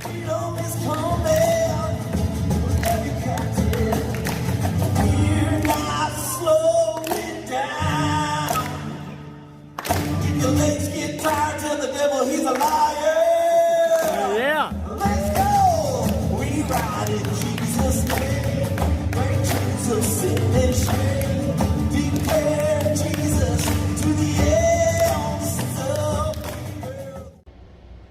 Freedom is coming. Every captive. We're not slowing down. If your legs get tired, tell the devil he's a liar. Yeah. Let's go. We ride in Jesus' name. Break chains of sin and shame. Declare Jesus to the ends of the earth.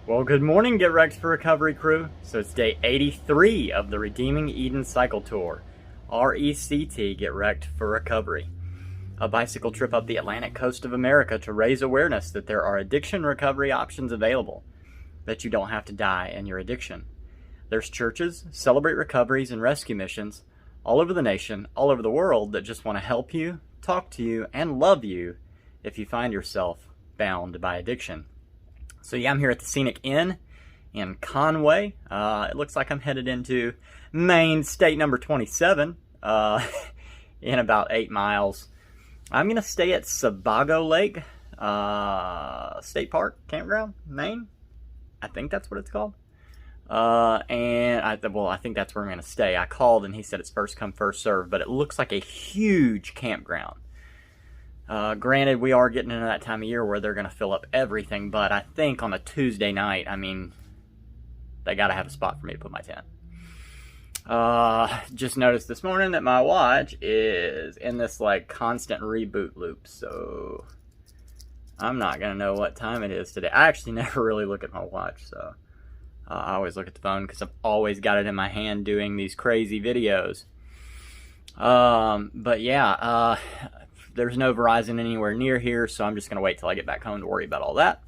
Well, good morning, Get Wrecked for Recovery crew. So it's day 83 of the Redeeming Eden Cycle Tour. RECT, Get Wrecked for Recovery. A bicycle trip up the Atlantic coast of America to raise awareness that there are addiction recovery options available, that you don't have to die in your addiction. There's churches, celebrate recoveries, and rescue missions all over the nation, all over the world that just want to help you, talk to you, and love you if you find yourself bound by addiction. So yeah, I'm here at the Scenic Inn in Conway. It looks like I'm headed into Maine, state number 27, in about 8 miles. I'm going to stay at Sebago Lake State Park Campground, Maine. I think that's what it's called. I think that's where I'm going to stay. I called and he said it's first come, first serve, but it looks like a huge campground. Granted, we are getting into that time of year where they're going to fill up everything, but I think on a Tuesday night, I mean, they got to have a spot for me to put my tent. Just noticed this morning that my watch is in this like constant reboot loop, so I'm not going to know what time it is today. I actually never really look at my watch, so I always look at the phone because I've always got it in my hand doing these crazy videos. But yeah, there's no Verizon anywhere near here, so I'm just going to wait till I get back home to worry about all that.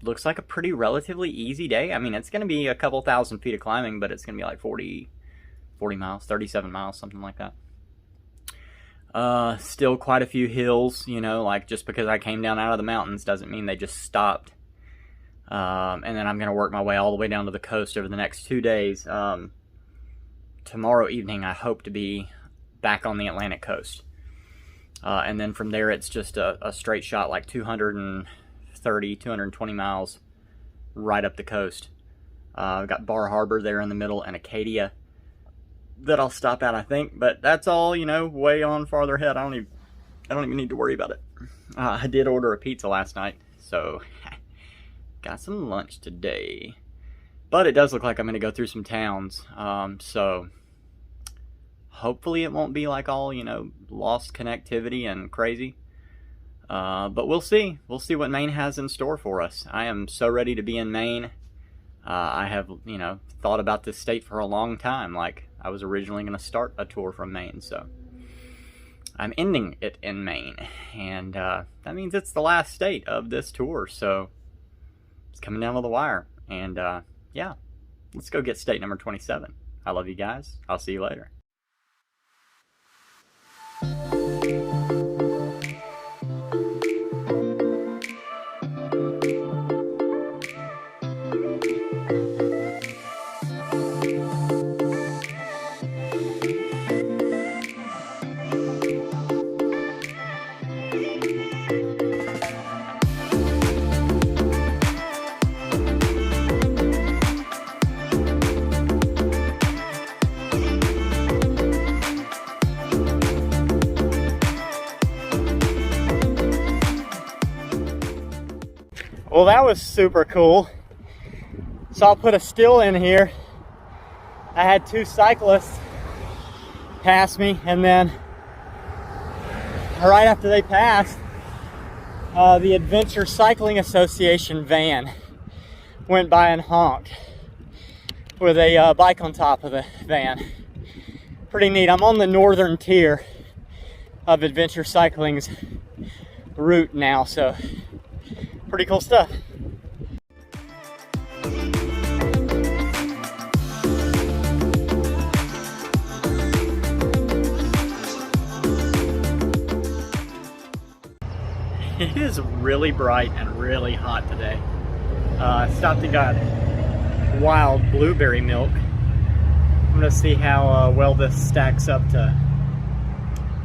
Looks like a pretty relatively easy day. I mean, it's going to be a couple thousand feet of climbing, but it's going to be like 40 miles, 37 miles, something like that. Still quite a few hills, you know, like just because I came down out of the mountains doesn't mean they just stopped. And then I'm going to work my way all the way down to the coast over the next 2 days. Tomorrow evening, I hope to be back on the Atlantic coast. And then from there, it's just a straight shot, like 220 miles right up the coast. I've got Bar Harbor there in the middle and Acadia that I'll stop at, I think. But that's all, you know, way on farther ahead. I don't even need to worry about it. I did order a pizza last night, so got some lunch today. But it does look like I'm going to go through some towns, so hopefully it won't be like all, you know, lost connectivity and crazy. But we'll see. We'll see what Maine has in store for us. I am so ready to be in Maine. I have, you know, thought about this state for a long time. Like, I was originally going to start a tour from Maine, so I'm ending it in Maine. And that means it's the last state of this tour, so it's coming down to the wire. And yeah, let's go get state number 27. I love you guys. I'll see you later. Well, that was super cool. So I'll put a still in here. I had 2 cyclists pass me, and then right after they passed, the Adventure Cycling Association van went by and honked with a bike on top of the van. Pretty neat. I'm on the northern tier of Adventure Cycling's route now, so pretty cool stuff. It is really bright and really hot today. I stopped and got wild blueberry milk. I'm gonna see how well this stacks up to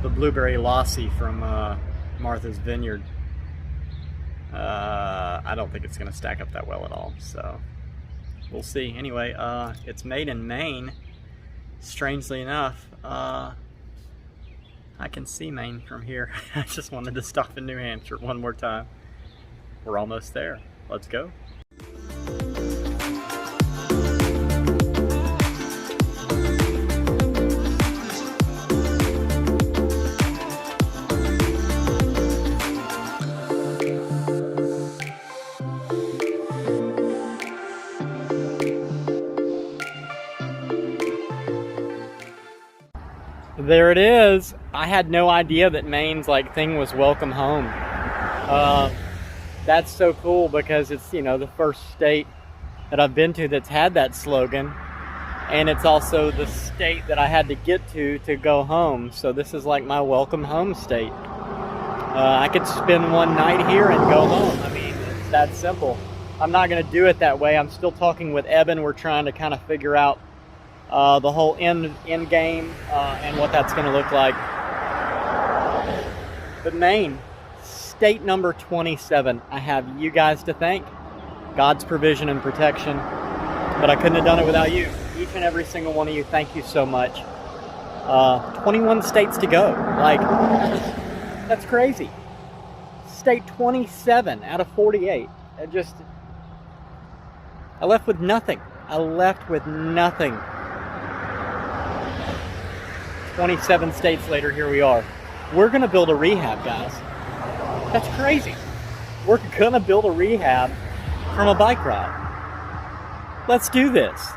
the blueberry lassi from Martha's Vineyard. I don't think it's gonna stack up that well at all, so we'll see. Anyway, it's made in Maine. Strangely enough, I can see Maine from here. I just wanted to stop in New Hampshire one more time. We're almost there. Let's go. There it is. I had no idea that Maine's like thing was welcome home. That's so cool because it's, you know, the first state that I've been to that's had that slogan, and it's also the state that I had to get to go home. So this is like my welcome home state. I could spend one night here and go home. I mean, it's that simple. I'm not going to do it that way. I'm still talking with Evan. We're trying to kind of figure out the whole end game and what that's going to look like. But Maine, state number 27. I have you guys to thank. God's provision and protection. But I couldn't have done it without you. Each and every single one of you, thank you so much. 21 states to go. Like, that's crazy. State 27 out of 48. I left with nothing. 27 states later, here we are. We're gonna build a rehab, guys. That's crazy. We're gonna build a rehab from a bike ride. Let's do this.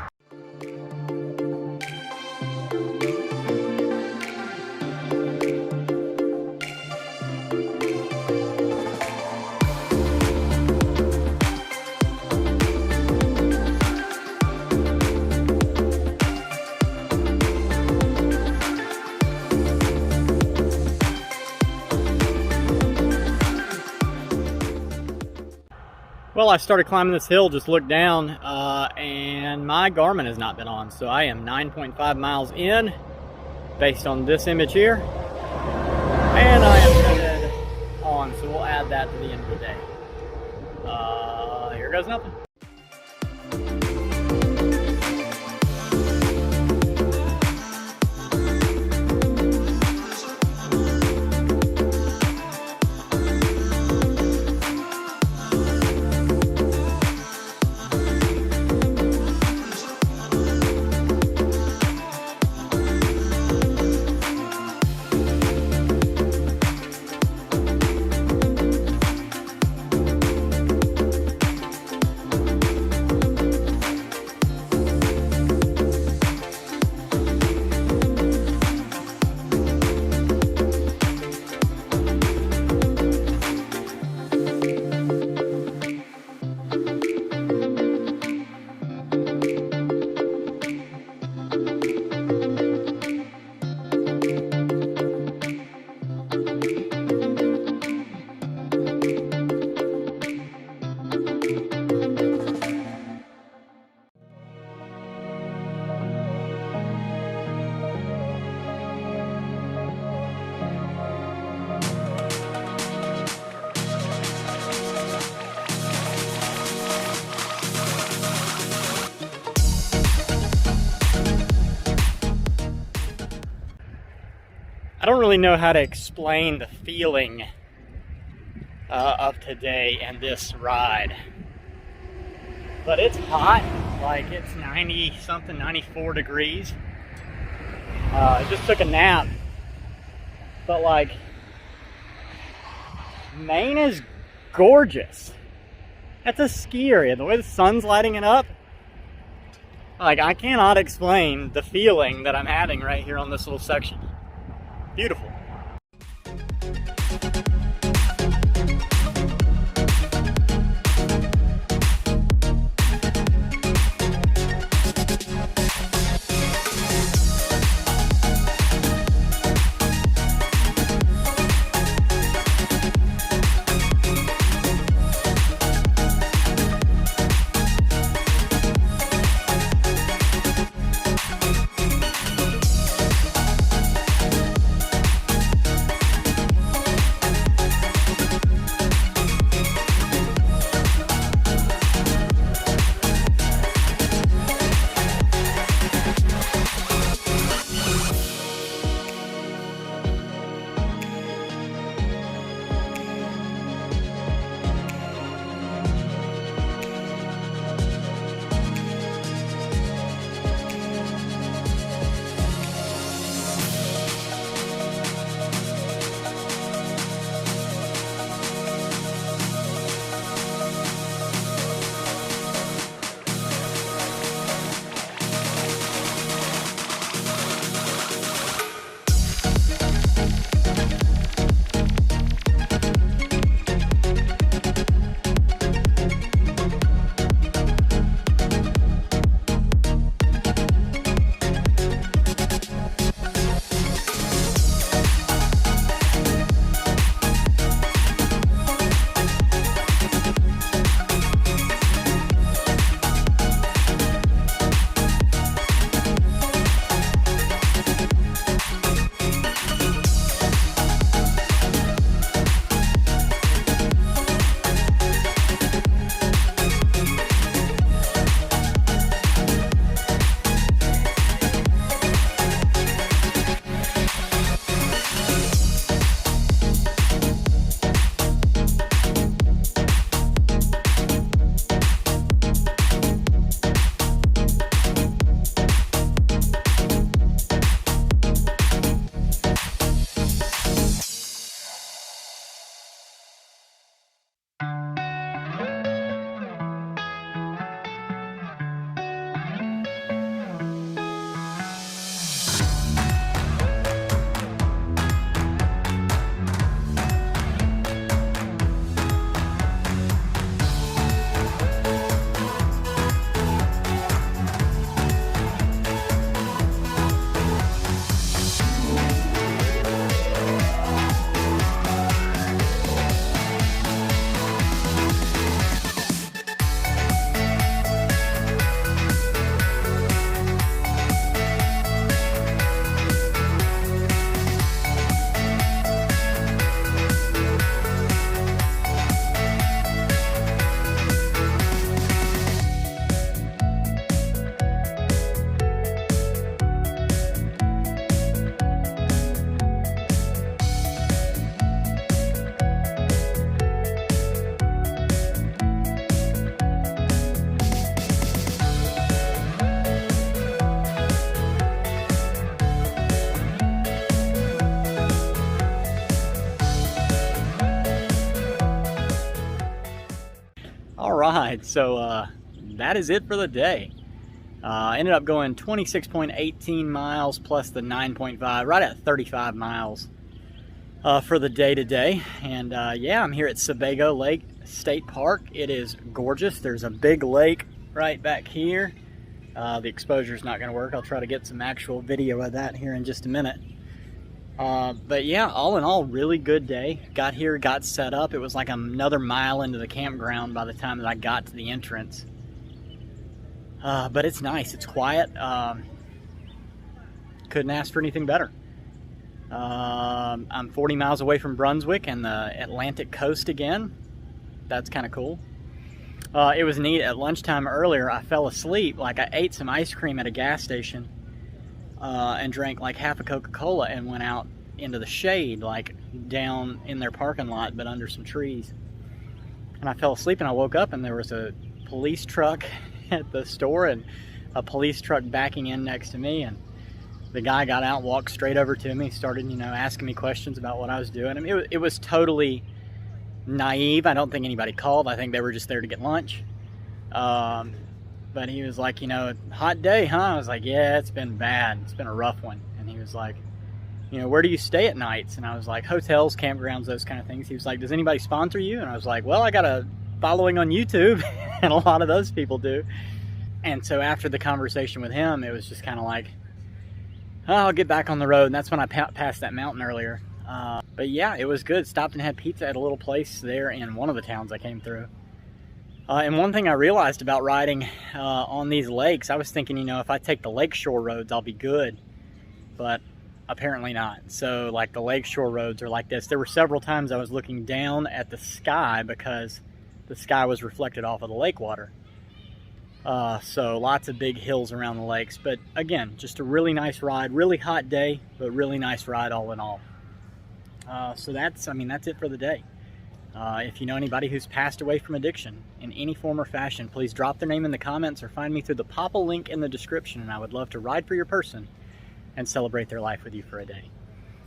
Well, I started climbing this hill, just looked down, and my Garmin has not been on. So I am 9.5 miles in, based on this image here. And I am headed on, so we'll add that to the end of the day. Here goes nothing. I don't really know how to explain the feeling of today and this ride, but it's hot. Like, it's 90 something, 94 degrees. I just took a nap, but like, Maine is gorgeous. That's a ski area. The way the sun's lighting it up, like, I cannot explain the feeling that I'm having right here on this little section. Beautiful. right, so that is it for the day. I ended up going 26.18 miles plus the 9.5, right at 35 miles for the day today. And yeah, I'm here at Sebago Lake State Park. It is gorgeous. There's a big lake right back here. The exposure's not going to work. I'll try to get some actual video of that here in just a minute. But yeah, all in all, really good day. Got here, got set up. It was like another mile into the campground by the time that I got to the entrance. But it's nice, it's quiet. Couldn't ask for anything better. I'm 40 miles away from Brunswick and the Atlantic coast again. That's kind of cool. It was neat. At lunchtime earlier, I fell asleep. Like, I ate some ice cream at a gas station and drank like half a Coca-Cola and went out into the shade, like down in their parking lot, but under some trees. And I fell asleep and I woke up and there was a police truck at the store and a police truck backing in next to me, and the guy got out, walked straight over to me, started, you know, asking me questions about what I was doing. I mean, it was totally naive. I don't think anybody called. I think they were just there to get lunch. But he was like, you know, hot day, huh? I was like, yeah, it's been bad. It's been a rough one. And he was like, you know, where do you stay at nights? And I was like, hotels, campgrounds, those kind of things. He was like, does anybody sponsor you? And I was like, well, I got a following on YouTube, and a lot of those people do. And so after the conversation with him, it was just kind of like, oh, I'll get back on the road. And that's when I passed that mountain earlier. But yeah, it was good. Stopped and had pizza at a little place there in one of the towns I came through. And one thing I realized about riding on these lakes, I was thinking, you know, if I take the lakeshore roads, I'll be good. But apparently not. So, like, the lakeshore roads are like this. There were several times I was looking down at the sky because the sky was reflected off of the lake water. So lots of big hills around the lakes. But again, just a really nice ride. Really hot day, but really nice ride all in all. So that's it for the day. If you know anybody who's passed away from addiction in any form or fashion, please drop their name in the comments or find me through the Papa link in the description, and I would love to ride for your person and celebrate their life with you for a day.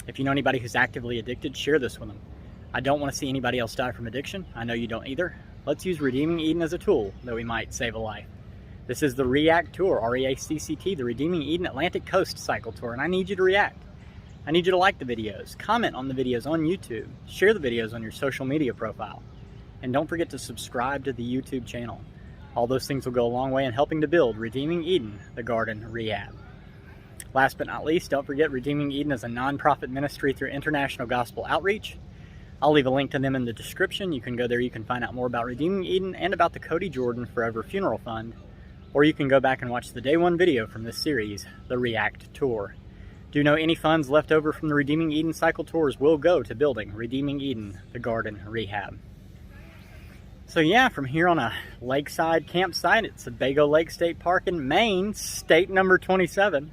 If you know anybody who's actively addicted, share this with them. I don't want to see anybody else die from addiction. I know you don't either. Let's use Redeeming Eden as a tool that we might save a life. This is the REACCT Tour, R-E-A-C-C-T, the Redeeming Eden Atlantic Coast Cycle Tour, and I need you to react. I need you to like the videos, comment on the videos on YouTube, share the videos on your social media profile, and don't forget to subscribe to the YouTube channel. All those things will go a long way in helping to build Redeeming Eden, the Garden Rehab. Last but not least, don't forget Redeeming Eden is a nonprofit ministry through International Gospel Outreach. I'll leave a link to them in the description. You can go there, you can find out more about Redeeming Eden and about the Cody Jordan Forever Funeral Fund, or you can go back and watch the day one video from this series, the REACCT Tour. Do know any funds left over from the Redeeming Eden Cycle Tours will go to building Redeeming Eden, the Garden Rehab. So yeah, from here on a lakeside campsite at Sebago Lake State Park in Maine, state number 27,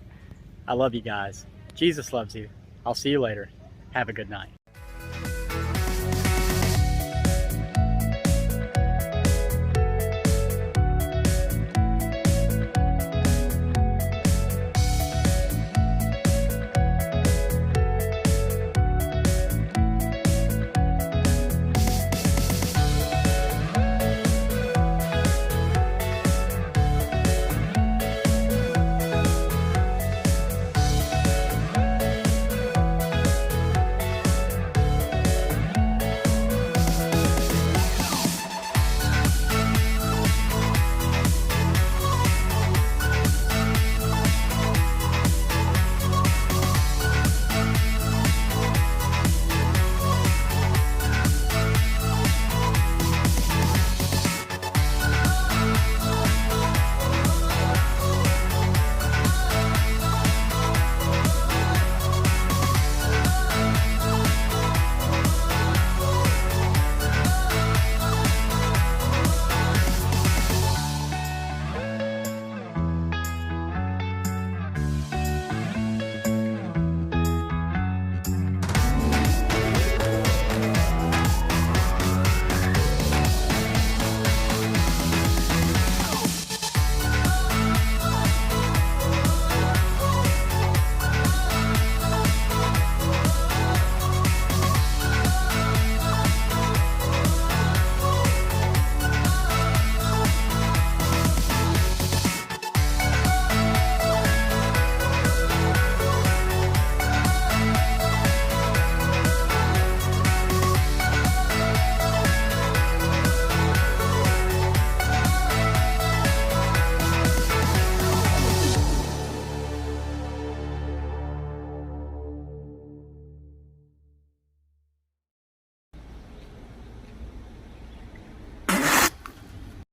I love you guys. Jesus loves you. I'll see you later. Have a good night.